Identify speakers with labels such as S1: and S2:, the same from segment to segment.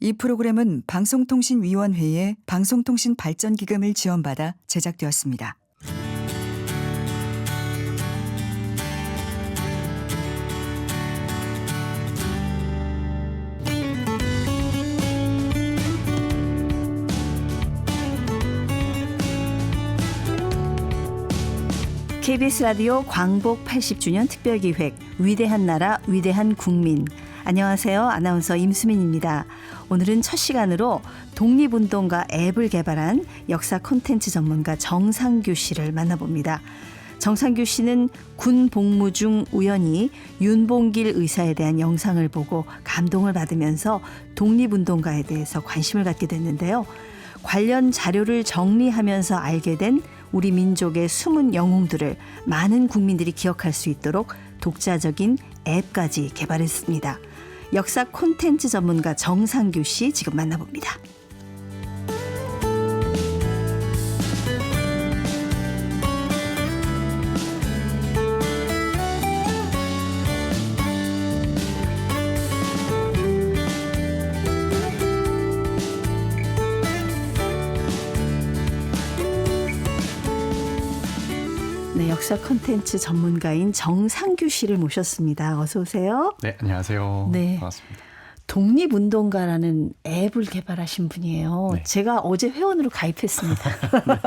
S1: 이 프로그램은 방송통신위원회의 방송통신발전기금을 지원받아 제작되었습니다.
S2: KBS 라디오 광복 80주년 특별기획 위대한 나라 위대한 국민. 안녕하세요. 아나운서 임수민입니다. 오늘은 첫 시간으로 독립운동가 앱을 개발한 역사 콘텐츠 전문가 정상규 씨를 만나봅니다. 정상규 씨는 군 복무 중 우연히 윤봉길 의사에 대한 영상을 보고 감동을 받으면서 독립운동가에 대해서 관심을 갖게 됐는데요. 관련 자료를 정리하면서 알게 된 우리 민족의 숨은 영웅들을 많은 국민들이 기억할 수 있도록 독자적인 앱까지 개발했습니다. 역사 콘텐츠 전문가 정상규 씨 지금 만나봅니다. 네, 역사 콘텐츠 전문가인 정상규 씨를 모셨습니다. 어서 오세요.
S3: 네, 안녕하세요.
S2: 네.
S3: 반갑습니다.
S2: 독립운동가라는 앱을 개발하신 분이에요.
S3: 네.
S2: 제가 어제 회원으로 가입했습니다.
S3: 네,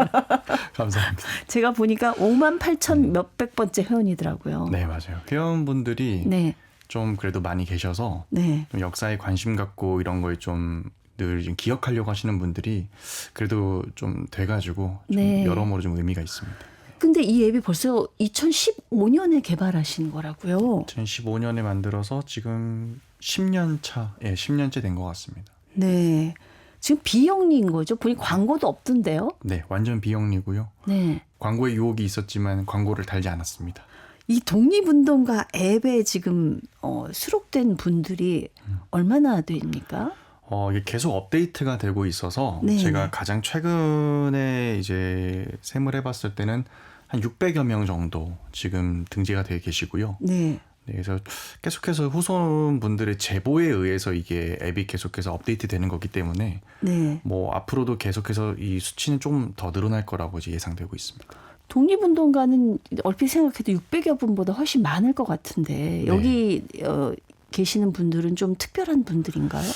S3: 감사합니다.
S2: 제가 보니까 58,000 몇백 번째 회원이더라고요.
S3: 네, 맞아요. 회원분들이
S2: 네.
S3: 좀 그래도 많이 계셔서
S2: 네.
S3: 좀 역사에 관심 갖고 이런 걸 좀 늘 기억하려고 하시는 분들이 그래도 좀 돼가지고 좀
S2: 네.
S3: 여러모로 좀 의미가 있습니다.
S2: 근데 이 앱이 벌써 2015년에 개발하신 거라고요.
S3: 2015년에 만들어서 지금 10년 차, 10년째 된 것 같습니다.
S2: 네. 지금 비영리인 거죠? 보니 광고도 없던데요?
S3: 네, 완전 비영리고요.
S2: 네.
S3: 광고에 유혹이 있었지만 광고를 달지 않았습니다.
S2: 이 독립운동가 앱에 지금 수록된 분들이 얼마나 됩니까?
S3: 이게 계속 업데이트가 되고 있어서
S2: 네,
S3: 제가
S2: 네.
S3: 가장 최근에 이제 셈을 해봤을 때는 한 600여 명 정도 지금 등재가 되어 계시고요.
S2: 네.
S3: 네, 그래서 계속해서 후손분들의 제보에 의해서 이게 앱이 계속해서 업데이트 되는 거기 때문에
S2: 네.
S3: 뭐 앞으로도 계속해서 이 수치는 좀 더 늘어날 거라고 이제 예상되고 있습니다.
S2: 독립운동가는 얼핏 생각해도 600여 분보다 훨씬 많을 것 같은데
S3: 네.
S2: 여기 계시는 분들은 좀 특별한 분들인가요?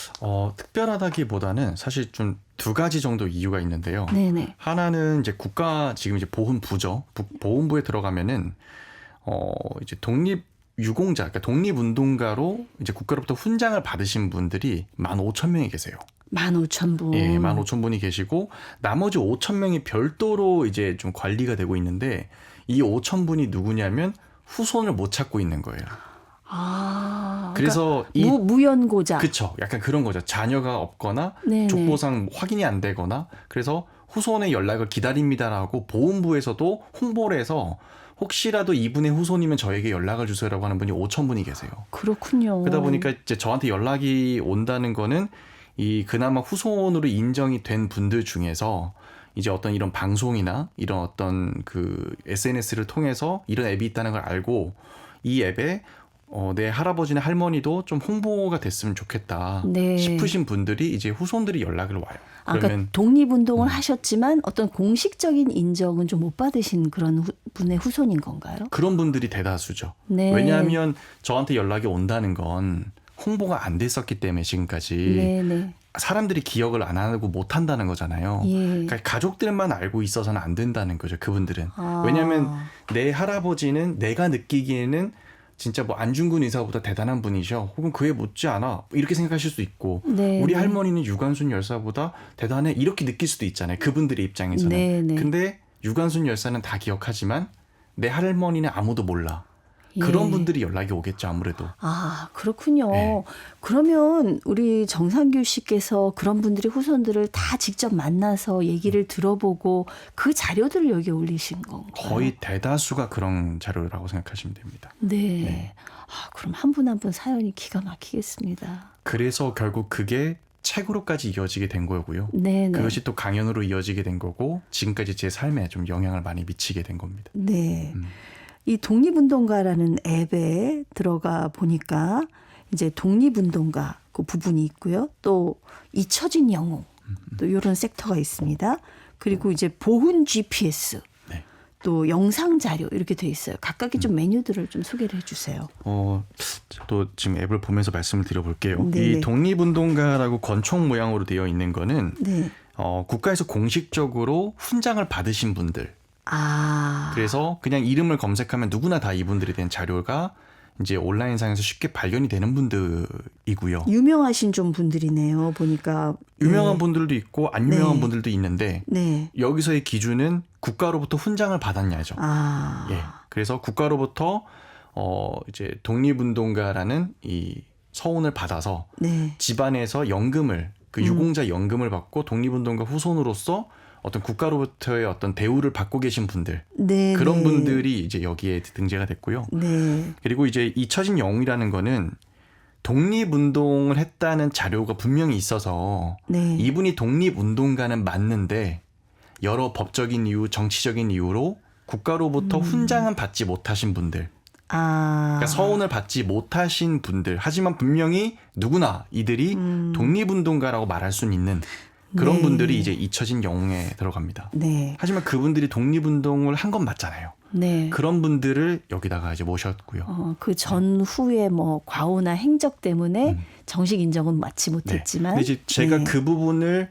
S3: 특별하다기보다는 사실 좀 두 가지 정도 이유가 있는데요.
S2: 네네.
S3: 하나는 이제 국가 지금 이제 보훈부죠. 보훈부에 들어가면은 이제 독립유공자, 그러니까 독립운동가로 이제 국가로부터 훈장을 받으신 분들이 15,000명이 계세요.
S2: 15,000분.
S3: 예, 15,000분이 계시고 나머지 5,000명이 별도로 이제 좀 관리가 되고 있는데 이 5,000분이 누구냐면 후손을 못 찾고 있는 거예요.
S2: 아,
S3: 그래서
S2: 그러니까 무연고자.
S3: 그쵸. 약간 그런 거죠. 자녀가 없거나
S2: 네네.
S3: 족보상 확인이 안 되거나 그래서 후손의 연락을 기다립니다라고 보훈부에서도 홍보를 해서 혹시라도 이분의 후손이면 저에게 연락을 주세요라고 하는 분이 5,000분이 계세요.
S2: 그렇군요.
S3: 그러다 보니까 이제 저한테 연락이 온다는 거는 이 그나마 후손으로 인정이 된 분들 중에서 이제 어떤 이런 방송이나 이런 어떤 그 SNS를 통해서 이런 앱이 있다는 걸 알고 이 앱에 내 할아버지나 할머니도 좀 홍보가 됐으면 좋겠다
S2: 네.
S3: 싶으신 분들이 이제 후손들이 연락을 와요.
S2: 그러니까 독립운동을 하셨지만 어떤 공식적인 인정은 좀 못 받으신 그런 분의 후손인 건가요?
S3: 그런 분들이 대다수죠.
S2: 네.
S3: 왜냐하면 저한테 연락이 온다는 건 홍보가 안 됐었기 때문에 지금까지
S2: 네네.
S3: 사람들이 기억을 안 하고 못 한다는 거잖아요.
S2: 예.
S3: 그러니까 가족들만 알고 있어서는 안 된다는 거죠. 그분들은.
S2: 아.
S3: 왜냐하면 내 할아버지는 내가 느끼기에는 진짜 뭐 안중근 의사보다 대단한 분이셔. 혹은 그에 못지않아. 이렇게 생각하실 수도 있고
S2: 네,
S3: 우리
S2: 네.
S3: 할머니는 유관순 열사보다 대단해. 이렇게 느낄 수도 있잖아요. 그분들의 입장에서는.
S2: 네, 네.
S3: 근데 유관순 열사는 다 기억하지만 내 할머니는 아무도 몰라.
S2: 예.
S3: 그런 분들이 연락이 오겠죠. 아무래도.
S2: 아, 그렇군요.
S3: 네.
S2: 그러면 우리 정상규 씨께서 그런 분들의 후손들을 다 직접 만나서 얘기를 들어보고 그 자료들을 여기 올리신 건가요?
S3: 거의 대다수가 그런 자료라고 생각하시면 됩니다.
S2: 네.
S3: 네.
S2: 아, 그럼 한 분 한 분 사연이 기가 막히겠습니다.
S3: 그래서 결국 그게 책으로까지 이어지게 된 거고요.
S2: 네네.
S3: 그것이 또 강연으로 이어지게 된 거고 지금까지 제 삶에 좀 영향을 많이 미치게 된 겁니다.
S2: 네. 이 독립운동가라는 앱에 들어가 보니까 이제 독립운동가 그 부분이 있고요. 또 잊혀진 영웅 또 이런 섹터가 있습니다. 그리고 이제 보훈 GPS
S3: 네.
S2: 또 영상 자료 이렇게 돼 있어요. 각각의 좀 메뉴들을 좀 소개를 해주세요.
S3: 또 지금 앱을 보면서 말씀을 드려볼게요.
S2: 네네.
S3: 이 독립운동가라고 권총 모양으로 되어 있는 거는
S2: 네.
S3: 국가에서 공식적으로 훈장을 받으신 분들.
S2: 아.
S3: 그래서 그냥 이름을 검색하면 누구나 다 이분들에 대한 자료가 이제 온라인상에서 쉽게 발견이 되는 분들이고요.
S2: 유명하신 좀 분들이네요. 보니까
S3: 유명한
S2: 네.
S3: 분들도 있고 안 유명한
S2: 네.
S3: 분들도 있는데
S2: 네.
S3: 여기서의 기준은 국가로부터 훈장을 받았냐죠.
S2: 아.
S3: 예. 그래서 국가로부터 이제 독립운동가라는 이 서훈을 받아서
S2: 네.
S3: 집안에서 연금을 그 유공자 연금을 받고 독립운동가 후손으로서 어떤 국가로부터의 어떤 대우를 받고 계신 분들
S2: 네.
S3: 그런
S2: 네.
S3: 분들이 이제 여기에 등재가 됐고요.
S2: 네.
S3: 그리고 이제 잊혀진 영웅이라는 거는 독립운동을 했다는 자료가 분명히 있어서
S2: 네.
S3: 이분이 독립운동가는 맞는데 여러 법적인 이유, 정치적인 이유로 국가로부터 훈장은 받지 못하신 분들,
S2: 아.
S3: 그러니까 서훈을 받지 못하신 분들, 하지만 분명히 누구나 이들이 독립운동가라고 말할 수 있는 그런
S2: 네.
S3: 분들이 이제 잊혀진 영웅에 들어갑니다.
S2: 네.
S3: 하지만 그분들이 독립운동을 한 건 맞잖아요.
S2: 네.
S3: 그런 분들을 여기다가 이제 모셨고요.
S2: 그 전후에 뭐 과오나 행적 때문에 정식 인정은 마치
S3: 네.
S2: 못했지만.
S3: 근데 이제 제가
S2: 네.
S3: 그 부분을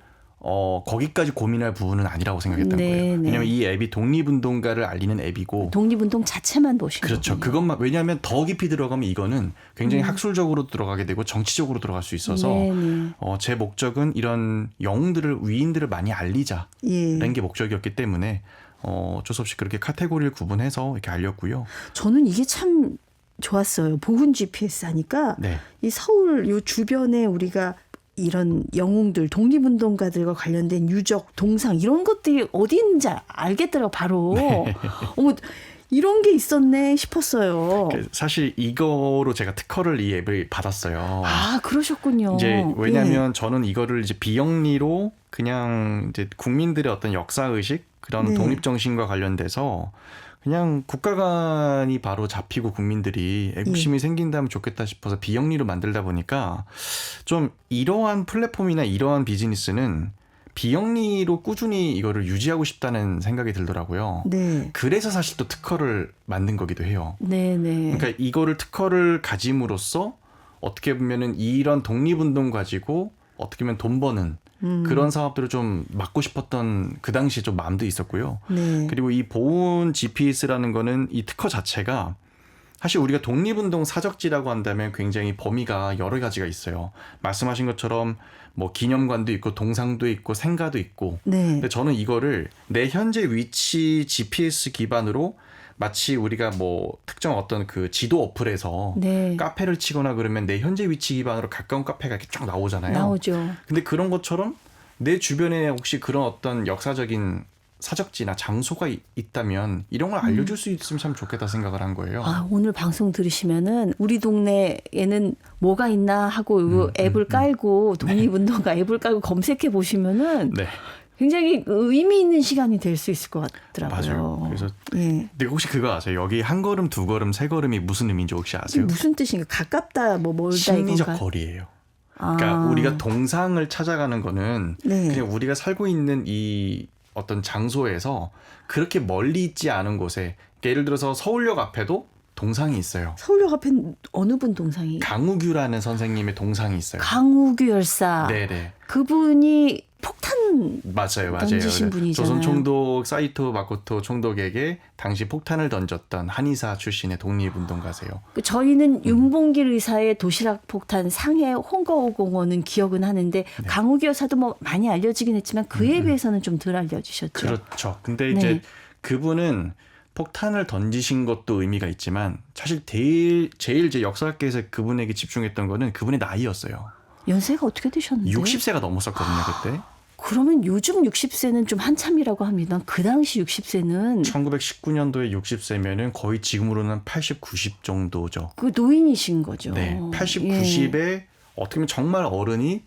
S3: 거기까지 고민할 부분은 아니라고 생각했던
S2: 네,
S3: 거예요.
S2: 네.
S3: 왜냐하면 이 앱이 독립운동가를 알리는 앱이고
S2: 독립운동 자체만 보신
S3: 그렇죠.
S2: 거군요.
S3: 그것만 왜냐하면 더 깊이 들어가면 이거는 굉장히 학술적으로 들어가게 되고 정치적으로 들어갈 수 있어서
S2: 네, 네.
S3: 제 목적은 이런 영웅들을 위인들을 많이 알리자라는
S2: 예.
S3: 게 목적이었기 때문에 어쩔 수 없이 그렇게 카테고리를 구분해서 이렇게 알렸고요.
S2: 저는 이게 참 좋았어요. 보훈 GPS 하니까
S3: 네.
S2: 이 서울 요 주변에 우리가 이런 영웅들, 독립운동가들과 관련된 유적, 동상 이런 것들이 어디 있는지 알겠더라고 바로.
S3: 네.
S2: 어머 이런 게 있었네 싶었어요.
S3: 사실 이거로 제가 특허를 이 앱을 받았어요.
S2: 아 그러셨군요.
S3: 이제 왜냐하면 저는 이거를 이제 비영리로 그냥 이제 국민들의 어떤 역사 의식 그런
S2: 네.
S3: 독립 정신과 관련돼서 그냥 국가관이 바로 잡히고 국민들이 애국심이 생긴다면 좋겠다 싶어서 비영리로 만들다 보니까 좀 이러한 플랫폼이나 이러한 비즈니스는 비영리로 꾸준히 이거를 유지하고 싶다는 생각이 들더라고요.
S2: 네.
S3: 그래서 사실 또 특허를 만든 거기도 해요.
S2: 네, 네.
S3: 그러니까 이거를 특허를 가짐으로써 어떻게 보면은 이런 독립운동 가지고 어떻게 보면 돈 버는 그런 사업들을 좀 막고 싶었던 그 당시에 좀 마음도 있었고요.
S2: 네.
S3: 그리고 이 보훈 GPS라는 거는 이 특허 자체가 사실 우리가 독립운동 사적지라고 한다면 굉장히 범위가 여러 가지가 있어요. 말씀하신 것처럼 뭐 기념관도 있고 동상도 있고 생가도 있고.
S2: 네.
S3: 근데 저는 이거를 내 현재 위치 GPS 기반으로 마치 우리가 뭐 특정 어떤 그 지도 어플에서
S2: 네.
S3: 카페를 치거나 그러면 내 현재 위치 기반으로 가까운 카페가 이렇게 쫙 나오잖아요.
S2: 나오죠.
S3: 근데 그런 것처럼 내 주변에 혹시 그런 어떤 역사적인 사적지나 장소가 있다면 이런 걸 알려줄 수 있으면 참 좋겠다 생각을 한 거예요.
S2: 아, 오늘 방송 들으시면은 우리 동네에는 뭐가 있나 하고 이 앱을 깔고 독립운동가 앱을 깔고 검색해 보시면은
S3: 네,
S2: 굉장히 의미 있는 시간이 될 수 있을 것 같더라고요.
S3: 맞아요. 그래서
S2: 예.
S3: 근데 혹시 그거 아세요? 여기 한 걸음, 두 걸음, 세 걸음이 무슨 의미인지 혹시
S2: 이게
S3: 아세요?
S2: 무슨 뜻인가? 가깝다, 뭐 멀다
S3: 심리적
S2: 이건가?
S3: 거리예요. 그러니까 우리가 동상을 찾아가는 거는
S2: 네.
S3: 그냥 우리가 살고 있는 이 어떤 장소에서 그렇게 멀리 있지 않은 곳에 그러니까 예를 들어서 서울역 앞에도 동상이 있어요.
S2: 서울역 앞에 어느 분 동상이?
S3: 강우규라는 선생님의 동상이 있어요.
S2: 강우규 열사.
S3: 네네.
S2: 그분이 폭탄
S3: 맞아요.
S2: 던지신 분이잖아요.
S3: 조선 총독 사이토 마코토 총독에게 당시 폭탄을 던졌던 한의사 출신의 독립운동가세요.
S2: 저희는 윤봉길 의사의 도시락 폭탄 상해 홍거오공원은 기억은 하는데 강우규 여사도 뭐 많이 알려지긴 했지만 그에 비해서는 좀 덜 알려지셨죠.
S3: 그렇죠. 근데
S2: 네.
S3: 이제 그분은 폭탄을 던지신 것도 의미가 있지만 사실 제일 이제 역사학계에서 그분에게 집중했던 거는 그분의 나이였어요.
S2: 연세가 어떻게 되셨는데?
S3: 60세가 넘었었거든요, 그때.
S2: 그러면 요즘 60세는 좀 한참이라고 합니다. 그 당시 60세는
S3: 1919년도에 60세면은 거의 지금으로는 80, 90 정도죠.
S2: 그 노인이신 거죠.
S3: 네. 80,
S2: 예.
S3: 90에 어떻게 보면 정말 어른이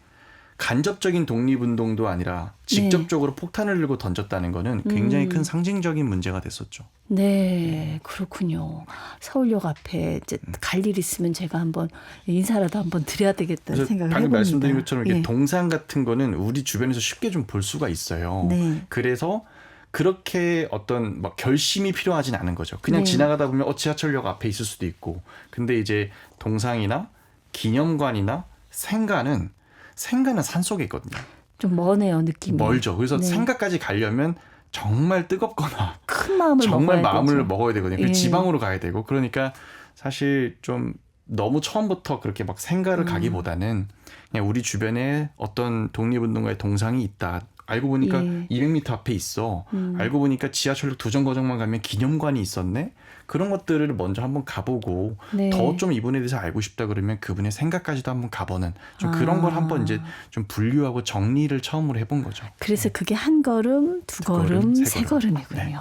S3: 간접적인 독립운동도 아니라 직접적으로 폭탄을 들고 던졌다는 거는 굉장히 큰 상징적인 문제가 됐었죠.
S2: 네, 그렇군요. 서울역 앞에 이제 갈 일 있으면 제가 한번 인사라도 한번 드려야 되겠다는
S3: 그래서
S2: 생각을
S3: 방금
S2: 해봅니다.
S3: 말씀드린 것처럼 이렇게
S2: 예.
S3: 동상 같은 거는 우리 주변에서 쉽게 좀 볼 수가 있어요.
S2: 네.
S3: 그래서 그렇게 어떤 막 결심이 필요하진 않은 거죠. 그냥
S2: 네.
S3: 지나가다 보면 지하철역 앞에 있을 수도 있고. 근데 이제 동상이나 기념관이나 생가는 산속에 있거든요.
S2: 좀 머네요, 느낌이.
S3: 멀죠. 그래서
S2: 네.
S3: 생가까지 가려면 정말 뜨겁거나
S2: 큰 마음을
S3: 정말
S2: 먹어야
S3: 마음을
S2: 되죠.
S3: 먹어야 되거든요.
S2: 예.
S3: 그 지방으로 가야 되고. 그러니까 사실 좀 너무 처음부터 그렇게 막 생가를 가기보다는 그냥 우리 주변에 어떤 독립운동가의 동상이 있다. 알고 보니까
S2: 예.
S3: 200m 앞에 있어. 알고 보니까 지하철역 두 정거장만 가면 기념관이 있었네. 그런 것들을 먼저 한번 가보고
S2: 네.
S3: 더 좀 이분에 대해서 알고 싶다 그러면 그분의 생각까지도 한번 가보는 좀 그런 걸 한번 이제 좀 분류하고 정리를 처음으로 해본 거죠.
S2: 그래서 그게 한 걸음, 두
S3: 걸음,
S2: 걸음,
S3: 세
S2: 세
S3: 걸음.
S2: 걸음이군요.
S3: 네.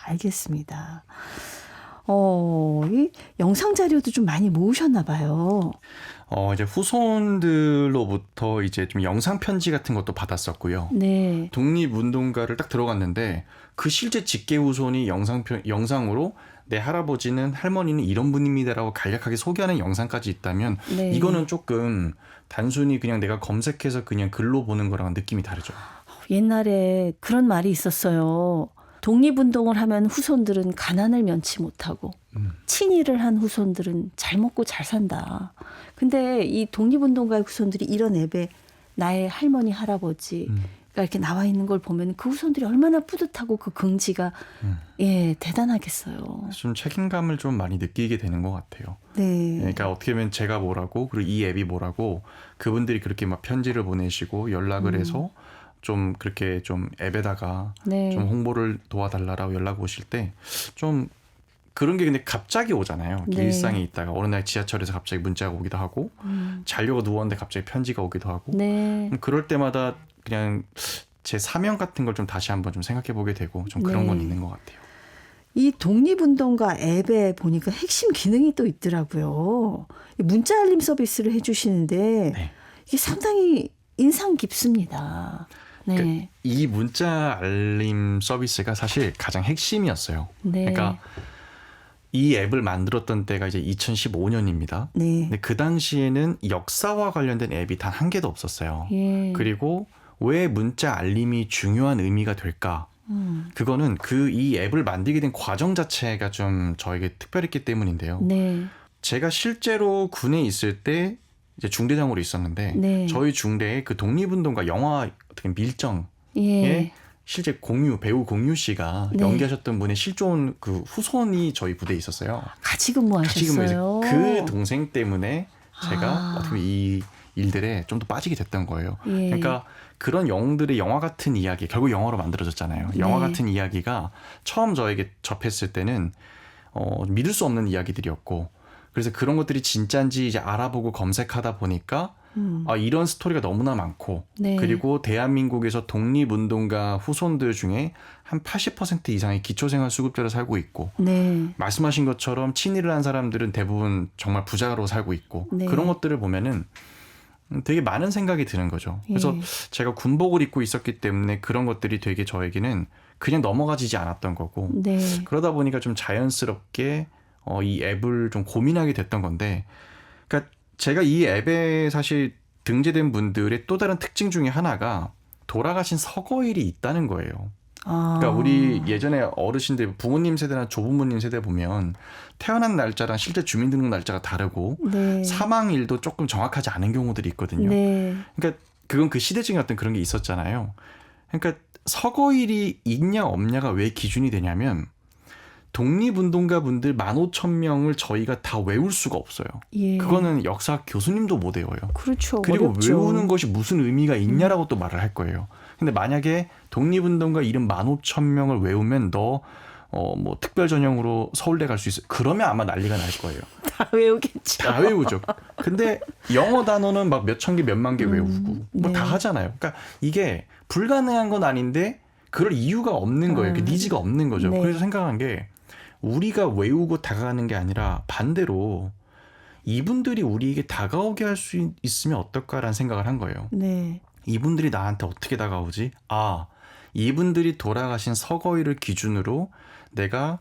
S2: 알겠습니다. 이 영상 자료도 좀 많이 모으셨나 봐요.
S3: 이제 후손들로부터 이제 좀 영상 편지 같은 것도 받았었고요.
S2: 네.
S3: 독립운동가를 딱 들어갔는데 그 실제 직계 후손이 영상으로 내 할아버지는 할머니는 이런 분입니다라고 간략하게 소개하는 영상까지 있다면
S2: 네.
S3: 이거는 조금 단순히 그냥 내가 검색해서 그냥 글로 보는 거랑은 느낌이 다르죠.
S2: 옛날에 그런 말이 있었어요. 독립운동을 하면 후손들은 가난을 면치 못하고 친일을 한 후손들은 잘 먹고 잘 산다. 근데 이 독립운동가의 후손들이 이런 앱에 나의 할머니 할아버지가 이렇게 나와 있는 걸 보면 그 후손들이 얼마나 뿌듯하고 그 긍지가 대단하겠어요.
S3: 좀 책임감을 좀 많이 느끼게 되는 것 같아요.
S2: 네.
S3: 그러니까 어떻게 보면 제가 뭐라고 그리고 이 앱이 뭐라고 그분들이 그렇게 막 편지를 보내시고 연락을 해서 좀 그렇게 좀 앱에다가
S2: 네.
S3: 좀 홍보를 도와달라고 연락 오실 때 좀 그런 게 근데 갑자기 오잖아요.
S2: 네.
S3: 일상에 있다가 어느 날 지하철에서 갑자기 문자가 오기도 하고 자려고 누웠는데 갑자기 편지가 오기도 하고
S2: 네.
S3: 그럴 때마다 그냥 제 사명 같은 걸 좀 다시 한번 좀 생각해 보게 되고 좀 그런
S2: 네.
S3: 건 있는 것 같아요.
S2: 이 독립운동가 앱에 보니까 핵심 기능이 또 있더라고요. 문자 알림 서비스를 해주시는데
S3: 네.
S2: 이게 상당히 인상 깊습니다. 네.
S3: 그러니까 이 문자 알림 서비스가 사실 가장 핵심이었어요.
S2: 네.
S3: 그러니까 이 앱을 만들었던 때가 이제 2015년입니다.
S2: 네.
S3: 근데 그 당시에는 역사와 관련된 앱이 단 한 개도 없었어요.
S2: 예.
S3: 그리고 왜 문자 알림이 중요한 의미가 될까? 그거는 이 앱을 만들게 된 과정 자체가 좀 저에게 특별했기 때문인데요.
S2: 네.
S3: 제가 실제로 군에 있을 때 이제 중대장으로 있었는데
S2: 네.
S3: 저희 중대에 그 독립운동가 영화 어떻게 밀정에
S2: 예.
S3: 실제 배우 공유 씨가
S2: 네.
S3: 연기하셨던 분의 실존 그 후손이 저희 부대에 있었어요.
S2: 같이
S3: 지금
S2: 근무하셨어요.
S3: 그 동생 때문에 제가
S2: 아.
S3: 어떻게 보면 이 일들에 좀 더 빠지게 됐던 거예요.
S2: 예.
S3: 그러니까 그런 영웅들의 영화 같은 이야기, 결국 영화로 만들어졌잖아요. 영화
S2: 네.
S3: 같은 이야기가 처음 저에게 접했을 때는 믿을 수 없는 이야기들이었고, 그래서 그런 것들이 진짜인지 이제 알아보고 검색하다 보니까 이런 스토리가 너무나 많고,
S2: 네.
S3: 그리고 대한민국에서 독립운동가 후손들 중에 한 80% 이상이 기초생활수급자로 살고 있고,
S2: 네.
S3: 말씀하신 것처럼 친일을 한 사람들은 대부분 정말 부자로 살고 있고,
S2: 네.
S3: 그런 것들을 보면은 되게 많은 생각이 드는 거죠. 그래서
S2: 예.
S3: 제가 군복을 입고 있었기 때문에 그런 것들이 되게 저에게는 그냥 넘어가지지 않았던 거고,
S2: 네.
S3: 그러다 보니까 좀 자연스럽게 이 앱을 좀 고민하게 됐던 건데, 그러니까 제가 이 앱에 사실 등재된 분들의 또 다른 특징 중에 하나가 돌아가신 서거일이 있다는 거예요. 그러니까 우리 예전에 어르신들, 부모님 세대나 조부모님 세대 보면 태어난 날짜랑 실제 주민등록 날짜가 다르고
S2: 네.
S3: 사망일도 조금 정확하지 않은 경우들이 있거든요.
S2: 네.
S3: 그러니까 그건 그 시대적인 어떤 그런 게 있었잖아요. 그러니까 서거일이 있냐 없냐가 왜 기준이 되냐면 독립운동가 분들 15,000명을 저희가 다 외울 수가 없어요.
S2: 예.
S3: 그거는 역사 교수님도 못 외워요.
S2: 그렇죠.
S3: 그리고
S2: 어렵죠.
S3: 외우는 것이 무슨 의미가 있냐라고 또 말을 할 거예요. 근데 만약에 독립운동가 이름 15,000명을 외우면 너 뭐 특별 전형으로 서울대 갈 수 있어. 그러면 아마 난리가 날 거예요.
S2: 다 외우겠죠.
S3: 다 외우죠. 근데 영어 단어는 막 몇천 개, 몇만 개 외우고 뭐 다
S2: 네.
S3: 하잖아요. 그러니까 이게 불가능한 건 아닌데 그럴 이유가 없는 거예요. 그 니즈가 없는 거죠.
S2: 네.
S3: 그래서 생각한 게 우리가 외우고 다가가는 게 아니라 반대로 이분들이 우리에게 다가오게 할 수 있으면 어떨까라는 생각을 한 거예요.
S2: 네.
S3: 이분들이 나한테 어떻게 다가오지? 아, 이분들이 돌아가신 서거일을 기준으로 내가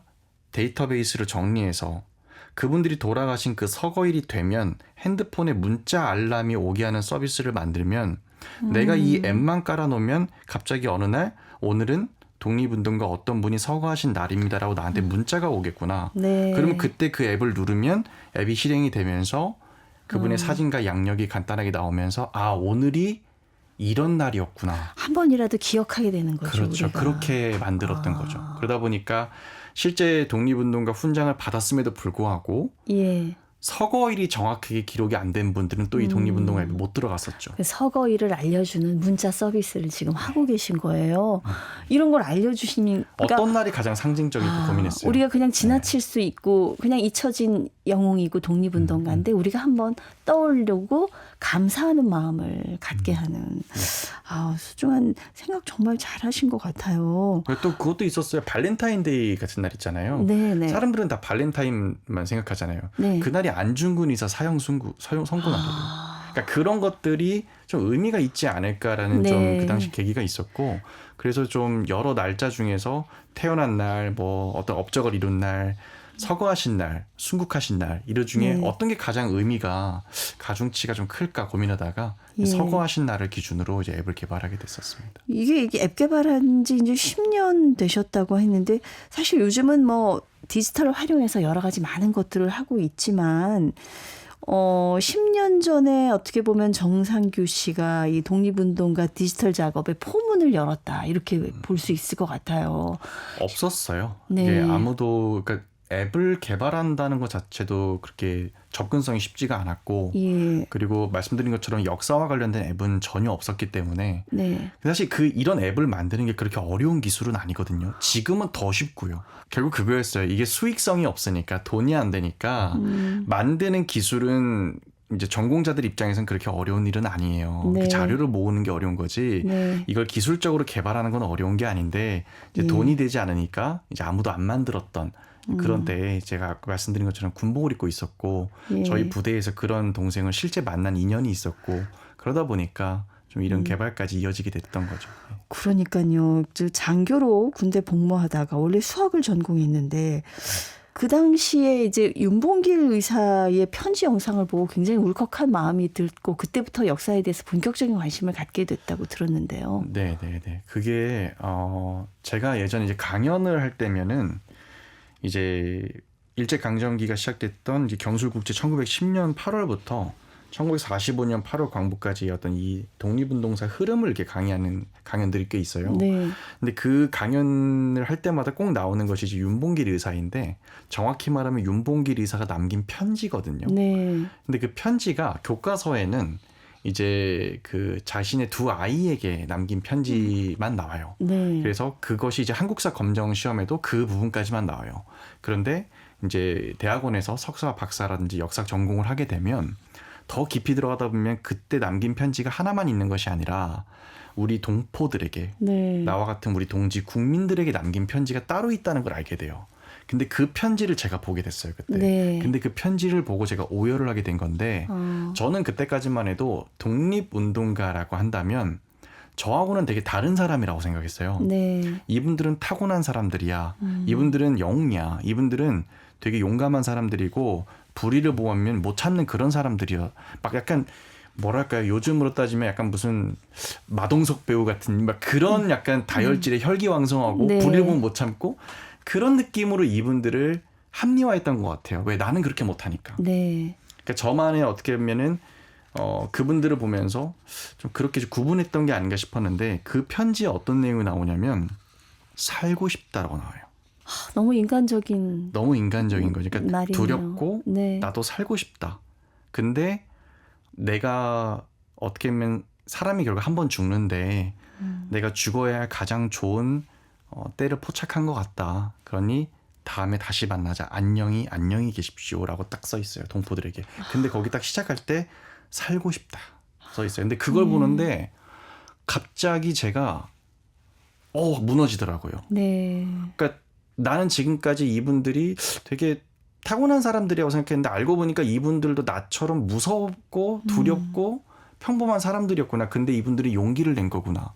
S3: 데이터베이스를 정리해서 그분들이 돌아가신 그 서거일이 되면 핸드폰에 문자 알람이 오게 하는 서비스를 만들면 내가 이 앱만 깔아놓으면 갑자기 어느 날 오늘은 독립운동가 어떤 분이 서거하신 날입니다라고 나한테 문자가 오겠구나.
S2: 네.
S3: 그러면 그때 그 앱을 누르면 앱이 실행이 되면서 그분의 사진과 양력이 간단하게 나오면서 아, 오늘이 이런 날이었구나.
S2: 한 번이라도 기억하게 되는 거죠.
S3: 그렇죠.
S2: 우리가.
S3: 그렇게 만들었던 거죠. 그러다 보니까 실제 독립운동가 훈장을 받았음에도 불구하고
S2: 예.
S3: 서거일이 정확하게 기록이 안 된 분들은 또 이 독립운동가 앱에 못 들어갔었죠.
S2: 그 서거일을 알려주는 문자 서비스를 지금 하고 계신 거예요. 이런 걸 알려주시니까
S3: 어떤 날이 가장 상징적일까 고민했어요.
S2: 우리가 그냥 지나칠 수 있고 그냥 잊혀진 영웅이고 독립운동가인데 우리가 한번 떠올리고 감사하는 마음을 갖게 하는 소중한 생각 정말 잘하신 것 같아요.
S3: 그리고 또 그것도 있었어요. 발렌타인데이 같은 날 있잖아요.
S2: 네네.
S3: 사람들은 다 발렌타인만 생각하잖아요.
S2: 네.
S3: 그날이 안중근 의사 사형 선고날이에요. 그러니까 그런 것들이 좀 의미가 있지 않을까라는
S2: 네.
S3: 좀 그 당시 계기가 있었고, 그래서 좀 여러 날짜 중에서 태어난 날, 뭐 어떤 업적을 이룬 날, 서거하신 날, 순국하신 날 이런 중에
S2: 네.
S3: 어떤 게 가장 의미가 가중치가 좀 클까 고민하다가
S2: 예.
S3: 서거하신 날을 기준으로 이제 앱을 개발하게 됐었습니다.
S2: 이게 앱 개발한 지 이제 10년 되셨다고 했는데 사실 요즘은 뭐 디지털을 활용해서 여러 가지 많은 것들을 하고 있지만 10년 전에 어떻게 보면 정상규 씨가 이 독립운동가 디지털 작업에 포문을 열었다 이렇게 볼 수 있을 것 같아요.
S3: 없었어요.
S2: 네.
S3: 이게 아무도 그러니까 앱을 개발한다는 것 자체도 그렇게 접근성이 쉽지가 않았고,
S2: 예.
S3: 그리고 말씀드린 것처럼 역사와 관련된 앱은 전혀 없었기 때문에
S2: 네.
S3: 사실 이런 앱을 만드는 게 그렇게 어려운 기술은 아니거든요. 지금은 더 쉽고요. 결국 그거였어요. 이게 수익성이 없으니까 돈이 안 되니까 만드는 기술은 이제 전공자들 입장에서는 그렇게 어려운 일은 아니에요.
S2: 네.
S3: 그 자료를 모으는 게 어려운 거지.
S2: 네.
S3: 이걸 기술적으로 개발하는 건 어려운 게 아닌데 이제
S2: 예.
S3: 돈이 되지 않으니까 이제 아무도 안 만들었던 그런 때에 제가 아까 말씀드린 것처럼 군복을 입고 있었고
S2: 예.
S3: 저희 부대에서 그런 동생을 실제 만난 인연이 있었고 그러다 보니까 좀 이런 개발까지 이어지게 됐던 거죠.
S2: 그러니까요. 장교로 군대 복무하다가 원래 수학을 전공했는데 그 당시에 이제 윤봉길 의사의 편지 영상을 보고 굉장히 울컥한 마음이 들고 그때부터 역사에 대해서 본격적인 관심을 갖게 됐다고 들었는데요.
S3: 네. 그게 제가 예전에 이제 강연을 할 때면은 이제 일제 강점기가 시작됐던 이제 경술국제 1910년 8월부터 1945년 8월 광복까지 어떤 이 독립운동사 흐름을 이렇게 강의하는 강연들이 꽤 있어요.
S2: 네.
S3: 근데 그 강연을 할 때마다 꼭 나오는 것이 이제 윤봉길 의사인데 정확히 말하면 윤봉길 의사가 남긴 편지거든요.
S2: 네.
S3: 근데 그 편지가 교과서에는 이제 그 자신의 두 아이에게 남긴 편지만 나와요.
S2: 네.
S3: 그래서 그것이 이제 한국사 검정 시험에도 그 부분까지만 나와요. 그런데 이제 대학원에서 석사, 박사라든지 역사 전공을 하게 되면 더 깊이 들어가다 보면 그때 남긴 편지가 하나만 있는 것이 아니라 우리 동포들에게
S2: 네.
S3: 나와 같은 우리 동지 국민들에게 남긴 편지가 따로 있다는 걸 알게 돼요. 근데 그 편지를 제가 보게 됐어요, 그때.
S2: 네.
S3: 근데 그 편지를 보고 제가 오열을 하게 된 건데 저는 그때까지만 해도 독립운동가라고 한다면 저하고는 되게 다른 사람이라고 생각했어요.
S2: 네.
S3: 이분들은 타고난 사람들이야. 이분들은 영웅이야. 이분들은 되게 용감한 사람들이고 불의를 보면 못 참는 그런 사람들이야. 막 약간 뭐랄까요, 요즘으로 따지면 약간 무슨 마동석 배우 같은 막 그런 약간 다혈질의 혈기왕성하고
S2: 네.
S3: 불의를 보면 못 참고 그런 느낌으로 이분들을 합리화했던 것 같아요. 왜 나는 그렇게 못하니까.
S2: 네.
S3: 그러니까 저만의 어떻게 보면은 그분들을 보면서 좀 그렇게 좀 구분했던 게 아닌가 싶었는데 그 편지에 어떤 내용이 나오냐면 살고 싶다라고 나와요.
S2: 너무 인간적인
S3: 너무 인간적인 거죠. 그러니까
S2: 말이네요.
S3: 두렵고
S2: 네.
S3: 나도 살고 싶다. 근데 내가 어떻게 보면 사람이 결국 한 번 죽는데 내가 죽어야 할 가장 좋은 때를 포착한 것 같다. 그러니 다음에 다시 만나자. 안녕히 계십시오라고 딱 써 있어요. 동포들에게. 근데 거기 딱 시작할 때 살고 싶다 써 있어요. 근데 그걸 보는데 갑자기 제가 무너지더라고요.
S2: 네.
S3: 그러니까 나는 지금까지 이분들이 되게 타고난 사람들이라고 생각했는데 알고 보니까 이분들도 나처럼 무섭고 두렵고 평범한 사람들이었구나. 근데 이분들이 용기를 낸 거구나.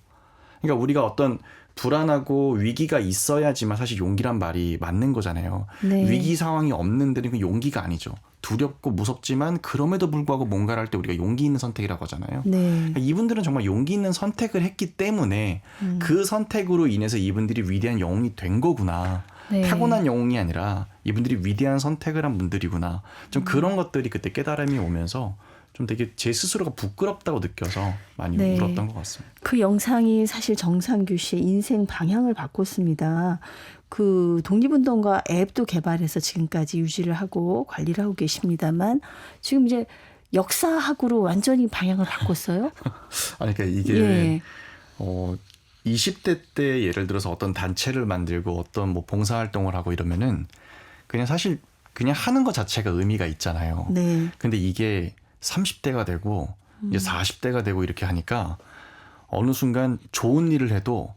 S3: 그러니까 우리가 어떤 불안하고 위기가 있어야지만 사실 용기란 말이 맞는 거잖아요.
S2: 네.
S3: 위기 상황이 없는 데는 그 용기가 아니죠. 두렵고 무섭지만 그럼에도 불구하고 뭔가를 할 때 우리가 용기 있는 선택이라고 하잖아요.
S2: 네.
S3: 그러니까 이분들은 정말 용기 있는 선택을 했기 때문에 그 선택으로 인해서 이분들이 위대한 영웅이 된 거구나.
S2: 네.
S3: 타고난 영웅이 아니라 이분들이 위대한 선택을 한 분들이구나. 좀 그런 것들이 그때 깨달음이 오면서 좀 되게 제 스스로가 부끄럽다고 느껴서 많이
S2: 네.
S3: 울었던 것 같습니다.
S2: 그 영상이 사실 정상규 씨의 인생 방향을 바꿨습니다. 그 독립운동가 앱도 개발해서 지금까지 유지를 하고 관리를 하고 계십니다만 지금 이제 역사학으로 완전히 방향을 바꿨어요.
S3: 아니 그러니까 이게
S2: 예.
S3: 20대 때 예를 들어서 어떤 단체를 만들고 어떤 뭐 봉사활동을 하고 이러면은 그냥 사실 그냥 하는 것 자체가 의미가 있잖아요.
S2: 네.
S3: 근데 이게 30대가 되고 이제 40대가 되고 이렇게 하니까 어느 순간 좋은 일을 해도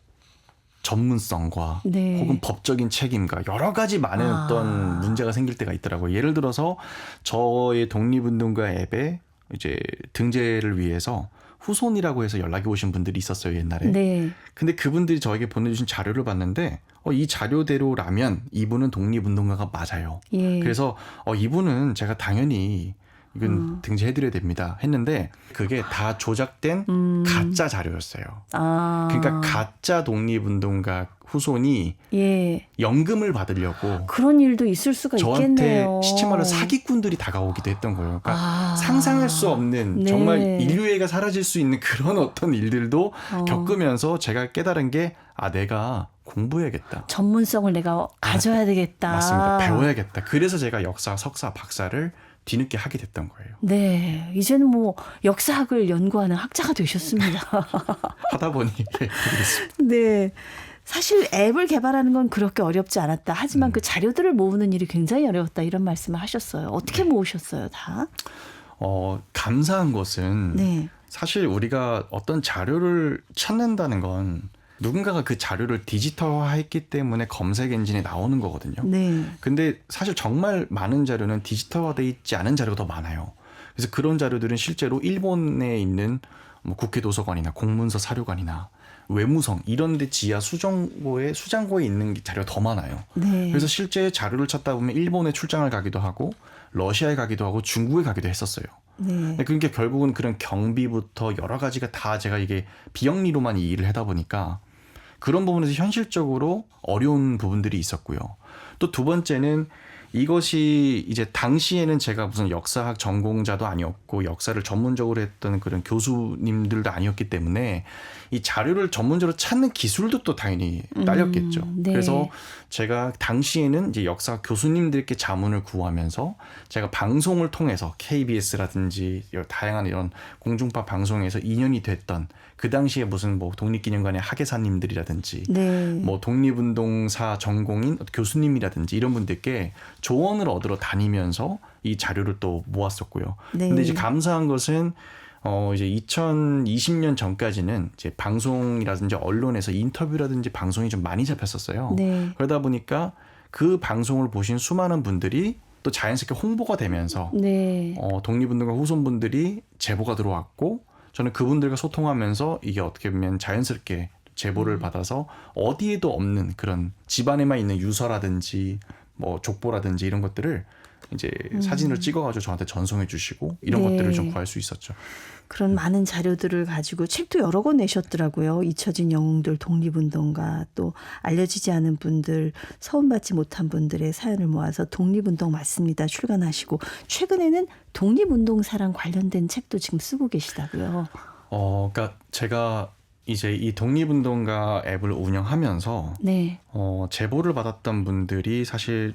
S3: 전문성과
S2: 네.
S3: 혹은 법적인 책임과 여러 가지 많은 어떤 문제가 생길 때가 있더라고요. 예를 들어서 저의 독립운동가 앱에 이제 등재를 위해서 후손이라고 해서 연락이 오신 분들이 있었어요, 옛날에.
S2: 네.
S3: 근데 그분들이 저에게 보내주신 자료를 봤는데 이 자료대로라면 이분은 독립운동가가 맞아요.
S2: 예.
S3: 그래서 이분은 제가 당연히 이건 등재해드려야 됩니다 했는데 그게 다 조작된 가짜 자료였어요.
S2: 아.
S3: 그러니까 가짜 독립운동가 후손이
S2: 예.
S3: 연금을 받으려고
S2: 그런 일도 있을 수가
S3: 저한테
S2: 있겠네요.
S3: 시체말로 사기꾼들이 다가오기도 했던 거예요. 그러니까
S2: 아.
S3: 상상할 수 없는
S2: 네.
S3: 정말 인류애가 사라질 수 있는 그런 어떤 일들도 겪으면서 제가 깨달은 게 내가 공부해야겠다.
S2: 전문성을 내가 가져야 되겠다.
S3: 맞습니다. 배워야겠다. 그래서 제가 역사, 석사, 박사를 뒤늦게 하게 됐던 거예요.
S2: 네, 이제는 뭐 역사학을 연구하는 학자가 되셨습니다.
S3: 하다 보니 그랬습니다.
S2: 네. 사실 앱을 개발하는 건 그렇게 어렵지 않았다. 하지만 그 자료들을 모으는 일이 굉장히 어려웠다. 이런 말씀을 하셨어요. 어떻게 모으셨어요, 다?
S3: 감사한 것은
S2: 네.
S3: 사실 우리가 어떤 자료를 찾는다는 건 누군가가 그 자료를 디지털화했기 때문에 검색 엔진에 나오는 거거든요.
S2: 네.
S3: 근데 사실 정말 많은 자료는 디지털화되어 있지 않은 자료가 더 많아요. 그래서 그런 자료들은 실제로 일본에 있는 뭐 국회 도서관이나 공문서 사료관이나 외무성 이런 데 지하 수장고에 있는 자료가 더 많아요.
S2: 네.
S3: 그래서 실제 자료를 찾다 보면 일본에 출장을 가기도 하고 러시아에 가기도 하고 중국에 가기도 했었어요.
S2: 네.
S3: 그러니까 결국은 그런 경비부터 여러 가지가 다 제가 이게 비영리로만 이 일을 하다 보니까 그런 부분에서 현실적으로 어려운 부분들이 있었고요. 또 두 번째는 이것이 이제 당시에는 제가 무슨 역사학 전공자도 아니었고 역사를 전문적으로 했던 그런 교수님들도 아니었기 때문에 이 자료를 전문적으로 찾는 기술도 또 당연히 딸렸겠죠.
S2: 네.
S3: 그래서 제가 당시에는 이제 역사 교수님들께 자문을 구하면서 제가 방송을 통해서 KBS라든지 다양한 이런 공중파 방송에서 인연이 됐던 그 당시에 무슨 뭐 독립기념관의 학예사님들이라든지
S2: 네.
S3: 뭐 독립운동사 전공인 교수님이라든지 이런 분들께 조언을 얻으러 다니면서 이 자료를 또 모았었고요.
S2: 네.
S3: 근데 이제 감사한 것은 이제 2020년 전까지는 이제 방송이라든지 언론에서 인터뷰라든지 방송이 좀 많이 잡혔었어요.
S2: 네.
S3: 그러다 보니까 그 방송을 보신 수많은 분들이 또 자연스럽게 홍보가 되면서
S2: 네.
S3: 독립운동가 후손분들이 제보가 들어왔고 저는 그분들과 소통하면서 이게 어떻게 보면 자연스럽게 제보를 받아서 어디에도 없는 그런 집안에만 있는 유서라든지 뭐 족보라든지 이런 것들을 이제 사진을 찍어가지고 저한테 전송해 주시고 이런
S2: 네.
S3: 것들을 좀 구할 수 있었죠.
S2: 그런 많은 자료들을 가지고 책도 여러 권 내셨더라고요. 잊혀진 영웅들, 독립운동가, 또 알려지지 않은 분들, 서운받지 못한 분들의 사연을 모아서 독립운동 맞습니다 출간하시고 최근에는 독립운동사랑 관련된 책도 지금 쓰고 계시다고요.
S3: 그러니까 제가 이제 이 독립운동가 앱을 운영하면서
S2: 네.
S3: 제보를 받았던 분들이 사실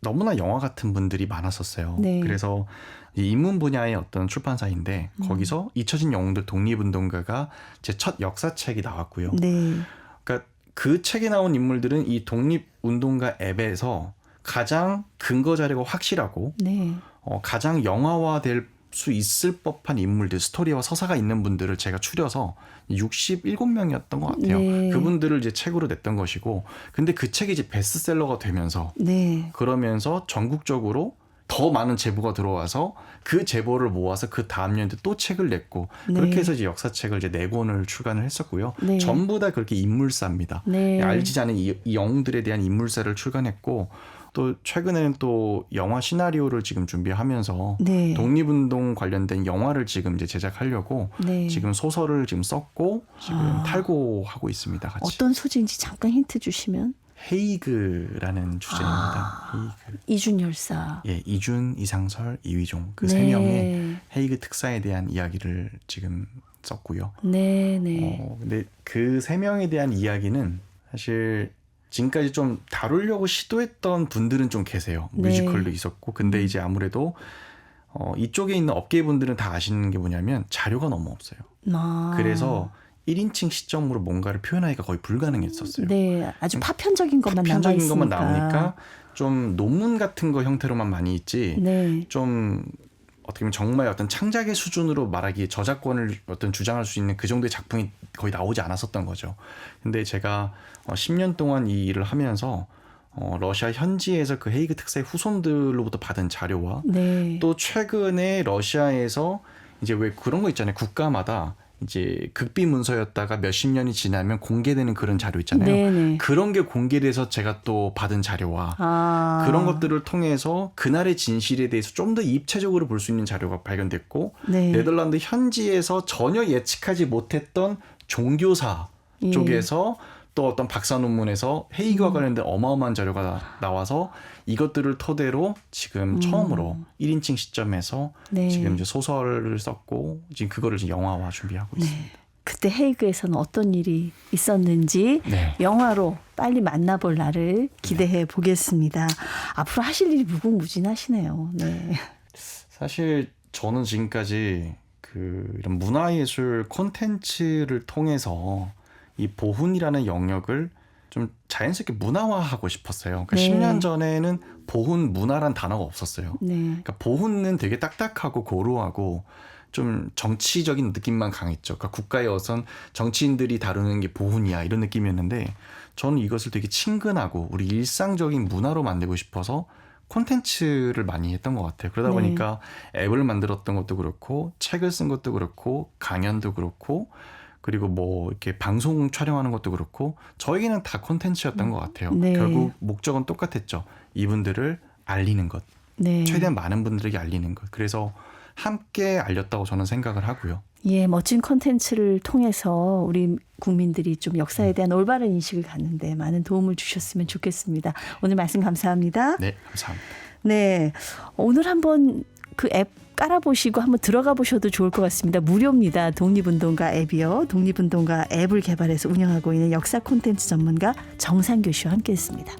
S3: 너무나 영화 같은 분들이 많았었어요.
S2: 네.
S3: 그래서 이 인문 분야의 어떤 출판사인데 거기서 잊혀진 영웅들 독립운동가가 제 첫 역사책이 나왔고요.
S2: 네.
S3: 그러니까 그 책에 나온 인물들은 이 독립운동가 앱에서 가장 근거 자료가 확실하고
S2: 네.
S3: 가장 영화화될 수 있을 법한 인물들, 스토리와 서사가 있는 분들을 제가 추려서 67명이었던 것 같아요.
S2: 네.
S3: 그분들을 이제 책으로 냈던 것이고, 근데 그 책이 이제 베스트셀러가 되면서
S2: 네.
S3: 그러면서 전국적으로 더 많은 제보가 들어와서 그 제보를 모아서 그 다음 년도 또 책을 냈고,
S2: 네.
S3: 그렇게 해서 이제 역사책을 이제 4권을 출간을 했었고요.
S2: 네.
S3: 전부 다 그렇게 인물사입니다.
S2: 네.
S3: 알지 않은 이 영웅들에 대한 인물사를 출간했고, 또 최근에는 또 영화 시나리오를 지금 준비하면서
S2: 네.
S3: 독립운동 관련된 영화를 지금 이제 제작하려고
S2: 네.
S3: 지금 소설을 지금 썼고 지금 탈고하고 있습니다. 같이.
S2: 어떤 소재인지 잠깐 힌트 주시면.
S3: 헤이그라는 주제입니다. 헤이그.
S2: 이준 열사.
S3: 예, 이준, 이상설, 이휘종 그
S2: 네.
S3: 세 명의 헤이그 특사에 대한 이야기를 지금 썼고요.
S2: 네, 네.
S3: 근데 그 세 명에 대한 이야기는 사실 지금까지 좀 다루려고 시도했던 분들은 좀 계세요.
S2: 네.
S3: 뮤지컬도 있었고. 근데 이제 아무래도 이쪽에 있는 업계 분들은 다 아시는 게 뭐냐면 자료가 너무 없어요.
S2: 아.
S3: 그래서 1인칭 시점으로 뭔가를 표현하기가 거의 불가능했었어요.
S2: 네, 아주 파편적인 것만
S3: 파편적인 것만
S2: 남아있으니까.
S3: 나오니까 좀 논문 같은 거 형태로만 많이 있지.
S2: 네.
S3: 좀 어떻게 보면 정말 어떤 창작의 수준으로 말하기에 저작권을 어떤 주장할 수 있는 그 정도의 작품이 거의 나오지 않았었던 거죠. 근데 제가 10년 동안 이 일을 하면서 러시아 현지에서 그 헤이그 특사의 후손들로부터 받은 자료와
S2: 네.
S3: 또 최근에 러시아에서 이제 왜 그런 거 있잖아요. 국가마다 이제 극비 문서였다가 몇십 년이 지나면 공개되는 그런 자료 있잖아요.
S2: 네네.
S3: 그런 게 공개돼서 제가 또 받은 자료와 그런 것들을 통해서 그날의 진실에 대해서 좀 더 입체적으로 볼 수 있는 자료가 발견됐고
S2: 네.
S3: 네덜란드 현지에서 전혀 예측하지 못했던 종교사
S2: 예.
S3: 쪽에서 또 어떤 박사 논문에서 헤이그와 관련된 어마어마한 자료가 나와서 이것들을 토대로 지금 처음으로 1인칭 시점에서
S2: 네.
S3: 지금 이제 소설을 썼고 지금 그거를 이제 영화화 준비하고
S2: 네.
S3: 있습니다.
S2: 그때 헤이그에서는 어떤 일이 있었는지
S3: 네.
S2: 영화로 빨리 만나볼 날을 기대해 보겠습니다. 앞으로 하실 일이 무궁무진하시네요. 네.
S3: 사실 저는 지금까지 이런 문화예술 콘텐츠를 통해서 이 보훈이라는 영역을 좀 자연스럽게 문화화하고 싶었어요. 그러니까
S2: 네.
S3: 10년 전에는 보훈 문화란 단어가 없었어요.
S2: 네.
S3: 그러니까 보훈은 되게 딱딱하고 고루하고 좀 정치적인 느낌만 강했죠. 그러니까 국가의 어선 정치인들이 다루는 게 보훈이야 이런 느낌이었는데 저는 이것을 되게 친근하고 우리 일상적인 문화로 만들고 싶어서 콘텐츠를 많이 했던 것 같아요. 그러다
S2: 네.
S3: 보니까 앱을 만들었던 것도 그렇고 책을 쓴 것도 그렇고 강연도 그렇고 그리고 뭐 이렇게 방송 촬영하는 것도 그렇고 저에게는 다 콘텐츠였던 것 같아요.
S2: 네.
S3: 결국 목적은 똑같았죠. 이분들을 알리는 것.
S2: 네.
S3: 최대한 많은 분들에게 알리는 것. 그래서 함께 알렸다고 저는 생각을 하고요.
S2: 예, 멋진 콘텐츠를 통해서 우리 국민들이 좀 역사에 대한 올바른 인식을 갖는데 많은 도움을 주셨으면 좋겠습니다. 오늘 말씀 감사합니다.
S3: 네, 감사합니다.
S2: 네, 오늘 한번 그 앱 깔아보시고 한번 들어가 보셔도 좋을 것 같습니다. 무료입니다. 독립운동가 앱이요. 독립운동가 앱을 개발해서 운영하고 있는 역사 콘텐츠 전문가 정상교 씨와 함께했습니다.